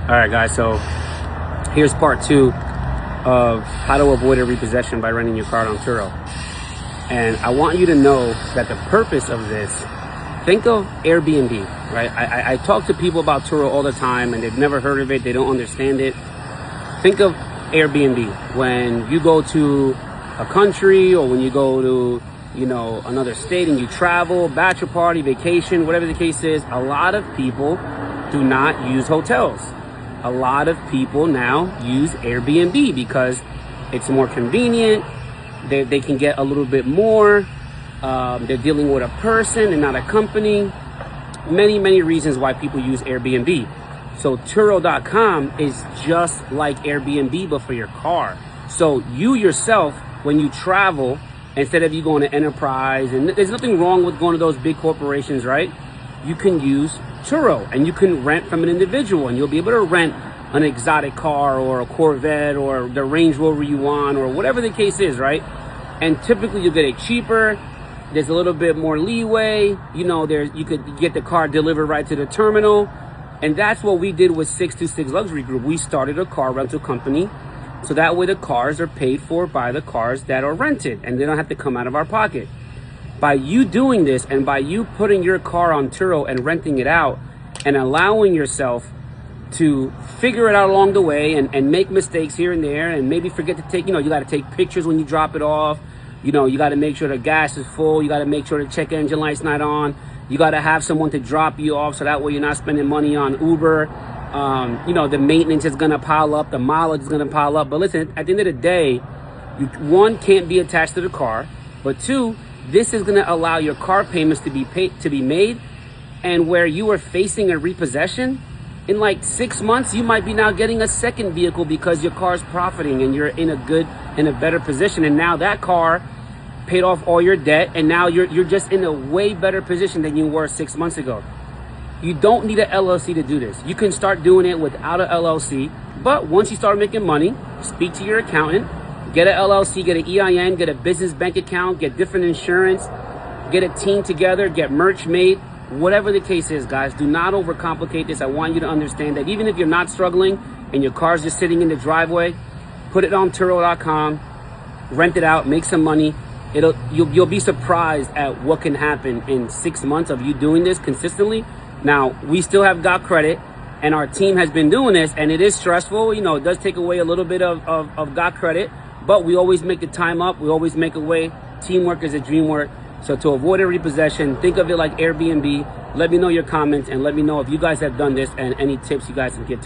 All right, guys, so here's part 2 of how to avoid a repossession by renting your car on Turo. And I want you to know that the purpose of this, think of Airbnb, right? I talk to people about Turo all the time and they've never heard of it, they don't understand it. Think of Airbnb. When you go to a country or when you go to, another state and you travel, bachelor party, vacation, whatever the case is, a lot of people do not use hotels. A lot of people now use Airbnb because it's more convenient. They can get a little bit more. They're dealing with a person and not a company. Many reasons why people use Airbnb. So Turo.com is just like Airbnb, but for your car. So you yourself, when you travel, instead of you going to Enterprise, and there's nothing wrong with going to those big corporations, right? You can use Turo and you can rent from an individual and you'll be able to rent an exotic car or a Corvette or the Range Rover you want or whatever the case is, right? And typically you'll get it cheaper. There's a little bit more leeway. You could get the car delivered right to the terminal. And that's what we did with 626 Luxury Group. We started a car rental company so that way the cars are paid for by the cars that are rented and they don't have to come out of our pocket. By you doing this and by you putting your car on Turo and renting it out and allowing yourself to figure it out along the way and make mistakes here and there and maybe forget to take, you got to take pictures when you drop it off. You got to make sure the gas is full. You got to make sure the check engine light's not on. You got to have someone to drop you off so that way you're not spending money on Uber. The maintenance is going to pile up. The mileage is going to pile up. But listen, at the end of the day, one, can't be attached to the car. But two, this is going to allow your car payments to be made. And where you are facing a repossession, in like 6 months, you might be now getting a second vehicle because your car's profiting and you're in a better position. And now that car paid off all your debt. And now you're just in a way better position than you were 6 months ago. You don't need an LLC to do this. You can start doing it without an LLC. But once you start making money, speak to your accountant, get an LLC, get an EIN, get a business bank account, get different insurance, get a team together, get merch made. Whatever the case is, guys, do not overcomplicate this. I want you to understand that even if you're not struggling and your car's just sitting in the driveway, put it on Turo.com, rent it out, make some money. You'll be surprised at what can happen in 6 months of you doing this consistently. Now, we still have got credit and our team has been doing this and it is stressful. It does take away a little bit of got credit, but we always make the time up. We always make a way. Teamwork is a dream work. So to avoid a repossession, think of it like Airbnb. Let me know your comments and let me know if you guys have done this and any tips you guys can give to